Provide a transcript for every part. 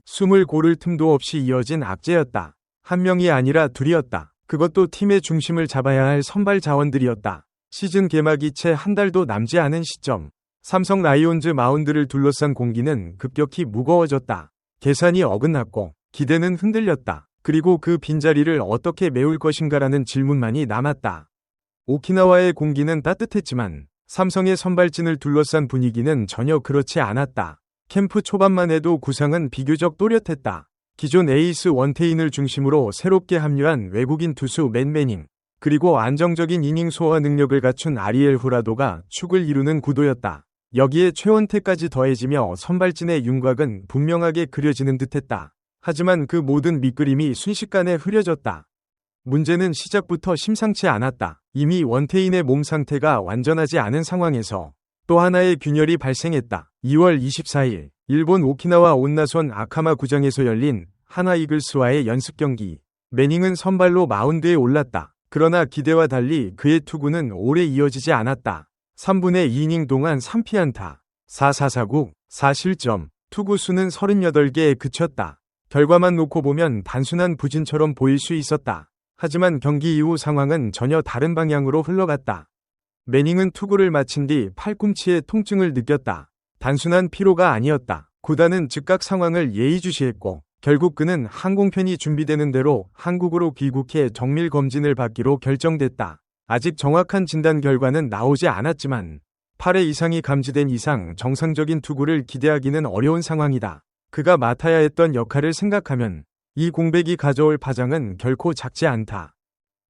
숨을 고를 틈도 없이 이어진 악재였다. 한 명이 아니라 둘이었다. 그것도 팀의 중심을 잡아야 할 선발 자원들이었다. 시즌 개막이 채 한 달도 남지 않은 시점. 삼성 라이온즈 마운드를 둘러싼 공기는 급격히 무거워졌다. 계산이 어긋났고 기대는 흔들렸다. 그리고 그 빈자리를 어떻게 메울 것인가라는 질문만이 남았다. 오키나와의 공기는 따뜻했지만 삼성의 선발진을 둘러싼 분위기는 전혀 그렇지 않았다. 캠프 초반만 해도 구상은 비교적 또렷했다. 기존 에이스 원태인을 중심으로 새롭게 합류한 외국인 투수 맷 매닝, 그리고 안정적인 이닝 소화 능력을 갖춘 아리엘 후라도가 축을 이루는 구도였다. 여기에 최원태까지 더해지며 선발진의 윤곽은 분명하게 그려지는 듯했다. 하지만 그 모든 밑그림이 순식간에 흐려졌다. 문제는 시작부터 심상치 않았다. 이미 원태인의 몸 상태가 완전하지 않은 상황에서 또 하나의 균열이 발생했다. 2월 24일, 일본 오키나와 온나선 아카마 구장에서 열린 하나 이글스와의 연습 경기. 매닝은 선발로 마운드에 올랐다. 그러나 기대와 달리 그의 투구는 오래 이어지지 않았다. 3분의 2이닝 동안 3피안타, 4사사구, 4실점, 투구 수는 38개에 그쳤다. 결과만 놓고 보면 단순한 부진처럼 보일 수 있었다. 하지만 경기 이후 상황은 전혀 다른 방향으로 흘러갔다. 매닝은 투구를 마친 뒤 팔꿈치에 통증을 느꼈다. 단순한 피로가 아니었다. 구단은 즉각 상황을 예의주시했고 결국 그는 항공편이 준비되는 대로 한국으로 귀국해 정밀 검진을 받기로 결정됐다. 아직 정확한 진단 결과는 나오지 않았지만 8회 이상이 감지된 이상 정상적인 투구를 기대하기는 어려운 상황이다. 그가 맡아야 했던 역할을 생각하면 이 공백이 가져올 파장은 결코 작지 않다.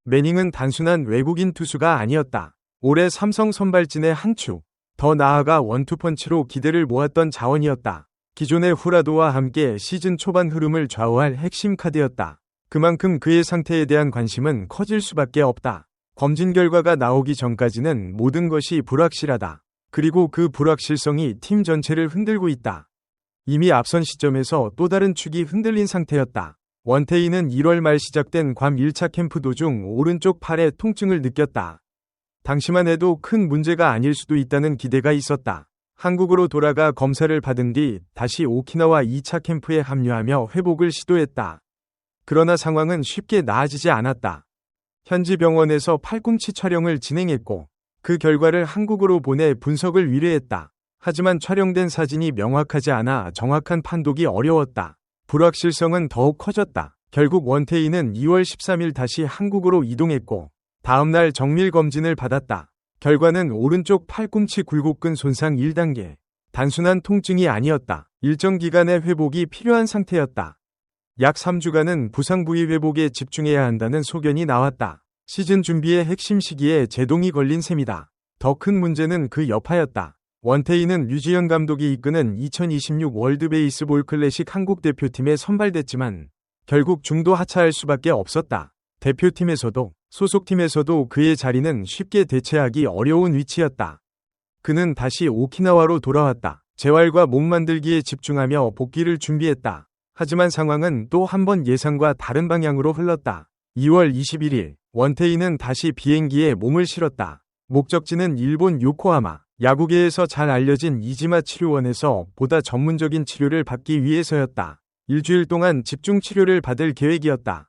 매닝은 단순한 외국인 투수가 아니었다. 올해 삼성 선발진의 한 축, 더 나아가 원투펀치로 기대를 모았던 자원이었다. 기존의 후라도와 함께 시즌 초반 흐름을 좌우할 핵심 카드였다. 그만큼 그의 상태에 대한 관심은 커질 수밖에 없다. 검진 결과가 나오기 전까지는 모든 것이 불확실하다. 그리고 그 불확실성이 팀 전체를 흔들고 있다. 이미 앞선 시점에서 또 다른 축이 흔들린 상태였다. 원태인은 1월 말 시작된 괌 1차 캠프 도중 오른쪽 팔에 통증을 느꼈다. 당시만 해도 큰 문제가 아닐 수도 있다는 기대가 있었다. 한국으로 돌아가 검사를 받은 뒤 다시 오키나와 2차 캠프에 합류하며 회복을 시도했다. 그러나 상황은 쉽게 나아지지 않았다. 현지 병원에서 팔꿈치 촬영을 진행했고 그 결과를 한국으로 보내 분석을 의뢰했다. 하지만 촬영된 사진이 명확하지 않아 정확한 판독이 어려웠다. 불확실성은 더욱 커졌다. 결국 원태인은 2월 13일 다시 한국으로 이동했고 다음날 정밀 검진을 받았다. 결과는 오른쪽 팔꿈치 굴곡근 손상 1단계. 단순한 통증이 아니었다. 일정 기간의 회복이 필요한 상태였다. 약 3주간은 부상 부위 회복에 집중해야 한다는 소견이 나왔다. 시즌 준비의 핵심 시기에 제동이 걸린 셈이다. 더 큰 문제는 그 여파였다. 원태인은 류지현 감독이 이끄는 2026 월드 베이스볼 클래식 한국 대표팀에 선발됐지만 결국 중도 하차할 수밖에 없었다. 대표팀에서도 소속팀에서도 그의 자리는 쉽게 대체하기 어려운 위치였다. 그는 다시 오키나와로 돌아왔다. 재활과 몸 만들기에 집중하며 복귀를 준비했다. 하지만 상황은 또 한 번 예상과 다른 방향으로 흘렀다. 2월 21일, 원태인은 다시 비행기에 몸을 실었다. 목적지는 일본 요코하마. 야구계에서 잘 알려진 이지마 치료원에서 보다 전문적인 치료를 받기 위해서였다. 일주일 동안 집중 치료를 받을 계획이었다.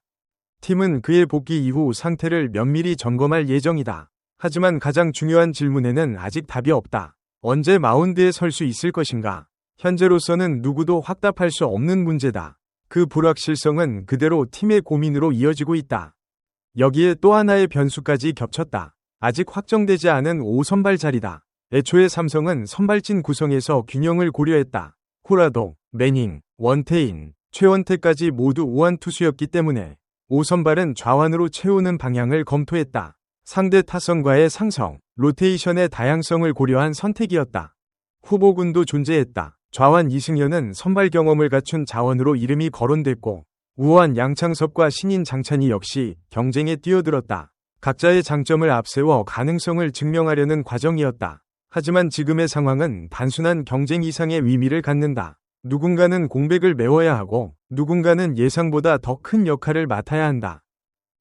팀은 그의 복귀 이후 상태를 면밀히 점검할 예정이다. 하지만 가장 중요한 질문에는 아직 답이 없다. 언제 마운드에 설 수 있을 것인가? 현재로서는 누구도 확답할 수 없는 문제다. 그 불확실성은 그대로 팀의 고민으로 이어지고 있다. 여기에 또 하나의 변수까지 겹쳤다. 아직 확정되지 않은 5선발 자리다. 애초에 삼성은 선발진 구성에서 균형을 고려했다. 후라도, 매닝, 원태인, 최원태까지 모두 우완 투수였기 때문에 5선발은 좌완으로 채우는 방향을 검토했다. 상대 타선과의 상성, 로테이션의 다양성을 고려한 선택이었다. 후보군도 존재했다. 좌완 이승현은 선발 경험을 갖춘 자원으로 이름이 거론됐고 우완 양창섭과 신인 장찬희 역시 경쟁에 뛰어들었다. 각자의 장점을 앞세워 가능성을 증명하려는 과정이었다. 하지만 지금의 상황은 단순한 경쟁 이상의 의미를 갖는다. 누군가는 공백을 메워야 하고 누군가는 예상보다 더 큰 역할을 맡아야 한다.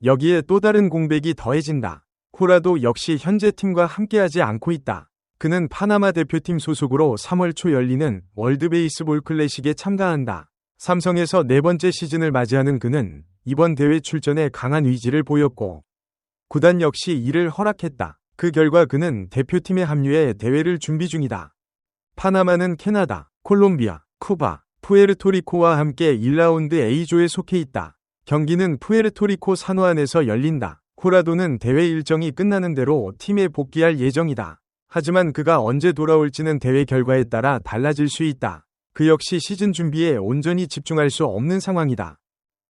여기에 또 다른 공백이 더해진다. 코라도 역시 현재 팀과 함께하지 않고 있다. 그는 파나마 대표팀 소속으로 3월 초 열리는 월드 베이스볼 클래식에 참가한다. 삼성에서 네 번째 시즌을 맞이하는 그는 이번 대회 출전에 강한 의지를 보였고 구단 역시 이를 허락했다. 그 결과 그는 대표팀에 합류해 대회를 준비 중이다. 파나마는 캐나다, 콜롬비아, 쿠바, 푸에르토리코와 함께 1라운드 A조에 속해 있다. 경기는 푸에르토리코 산호안에서 열린다. 코라도는 대회 일정이 끝나는 대로 팀에 복귀할 예정이다. 하지만 그가 언제 돌아올지는 대회 결과에 따라 달라질 수 있다. 그 역시 시즌 준비에 온전히 집중할 수 없는 상황이다.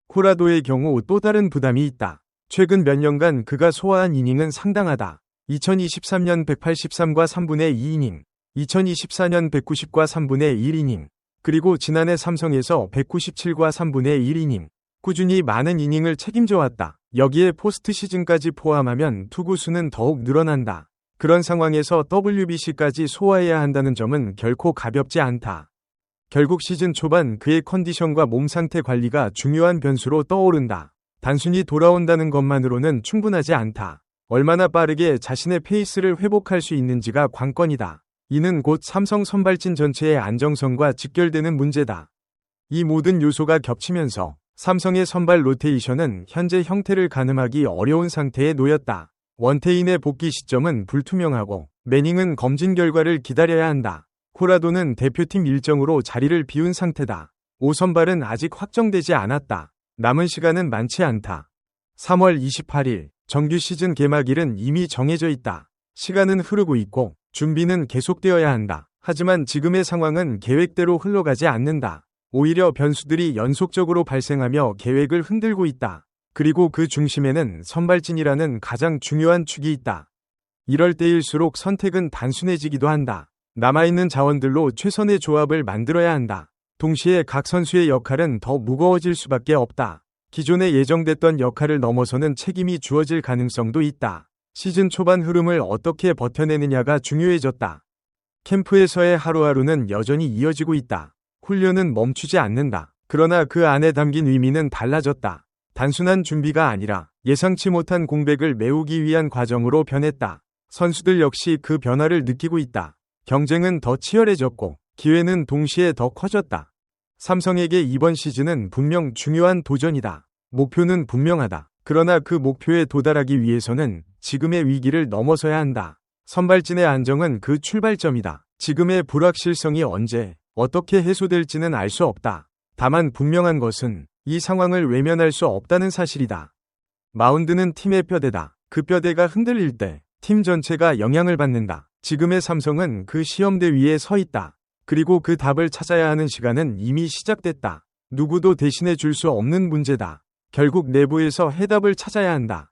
코라도의 경우 또 다른 부담이 있다. 최근 몇 년간 그가 소화한 이닝은 상당하다. 2023년 183과 3분의 2이닝, 2024년 190과 3분의 1이닝, 그리고 지난해 삼성에서 197과 3분의 1이닝. 꾸준히 많은 이닝을 책임져 왔다. 여기에 포스트 시즌까지 포함하면 투구수는 더욱 늘어난다. 그런 상황에서 WBC까지 소화해야 한다는 점은 결코 가볍지 않다. 결국 시즌 초반 그의 컨디션과 몸 상태 관리가 중요한 변수로 떠오른다. 단순히 돌아온다는 것만으로는 충분하지 않다. 얼마나 빠르게 자신의 페이스를 회복할 수 있는지가 관건이다. 이는 곧 삼성 선발진 전체의 안정성과 직결되는 문제다. 이 모든 요소가 겹치면서 삼성의 선발 로테이션은 현재 형태를 가늠하기 어려운 상태에 놓였다. 원태인의 복귀 시점은 불투명하고 매닝은 검진 결과를 기다려야 한다. 코라도는 대표팀 일정으로 자리를 비운 상태다. 5선발은 아직 확정되지 않았다. 남은 시간은 많지 않다. 3월 28일 정규 시즌 개막일은 이미 정해져 있다. 시간은 흐르고 있고 준비는 계속되어야 한다. 하지만 지금의 상황은 계획대로 흘러가지 않는다. 오히려 변수들이 연속적으로 발생하며 계획을 흔들고 있다. 그리고 그 중심에는 선발진이라는 가장 중요한 축이 있다. 이럴 때일수록 선택은 단순해지기도 한다. 남아있는 자원들로 최선의 조합을 만들어야 한다. 동시에 각 선수의 역할은 더 무거워질 수밖에 없다. 기존에 예정됐던 역할을 넘어서는 책임이 주어질 가능성도 있다. 시즌 초반 흐름을 어떻게 버텨내느냐가 중요해졌다. 캠프에서의 하루하루는 여전히 이어지고 있다. 훈련은 멈추지 않는다. 그러나 그 안에 담긴 의미는 달라졌다. 단순한 준비가 아니라 예상치 못한 공백을 메우기 위한 과정으로 변했다. 선수들 역시 그 변화를 느끼고 있다. 경쟁은 더 치열해졌고 기회는 동시에 더 커졌다. 삼성에게 이번 시즌은 분명 중요한 도전이다. 목표는 분명하다. 그러나 그 목표에 도달하기 위해서는 지금의 위기를 넘어서야 한다. 선발진의 안정은 그 출발점이다. 지금의 불확실성이 언제, 어떻게 해소될지는 알 수 없다. 다만 분명한 것은 이 상황을 외면할 수 없다는 사실이다. 마운드는 팀의 뼈대다. 그 뼈대가 흔들릴 때 팀 전체가 영향을 받는다. 지금의 삼성은 그 시험대 위에 서 있다. 그리고 그 답을 찾아야 하는 시간은 이미 시작됐다. 누구도 대신해 줄 수 없는 문제다. 결국 내부에서 해답을 찾아야 한다.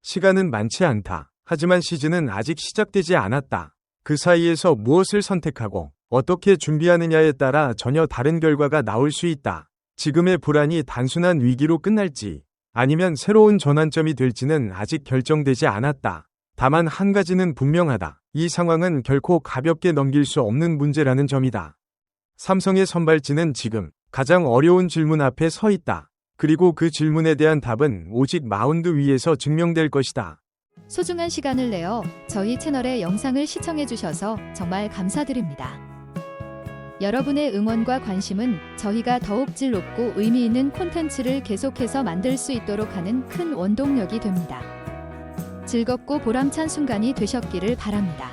시간은 많지 않다. 하지만 시즌은 아직 시작되지 않았다. 그 사이에서 무엇을 선택하고 어떻게 준비하느냐에 따라 전혀 다른 결과가 나올 수 있다. 지금의 불안이 단순한 위기로 끝날지 아니면 새로운 전환점이 될지는 아직 결정되지 않았다. 다만 한 가지는 분명하다. 이 상황은 결코 가볍게 넘길 수 없는 문제라는 점이다. 삼성의 선발진은 지금 가장 어려운 질문 앞에 서 있다. 그리고 그 질문에 대한 답은 오직 마운드 위에서 증명될 것이다. 소중한 시간을 내어 저희 채널의 영상을 시청해주셔서 정말 감사드립니다. 여러분의 응원과 관심은 저희가 더욱 질 높고 의미 있는 콘텐츠를 계속해서 만들 수 있도록 하는 큰 원동력이 됩니다. 즐겁고 보람찬 순간이 되셨기를 바랍니다.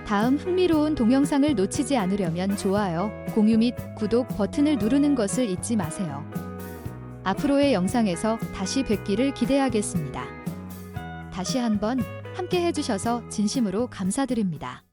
다음 흥미로운 동영상을 놓치지 않으려면 좋아요, 공유 및 구독 버튼을 누르는 것을 잊지 마세요. 앞으로의 영상에서 다시 뵙기를 기대하겠습니다. 다시 한번 함께 해주셔서 진심으로 감사드립니다.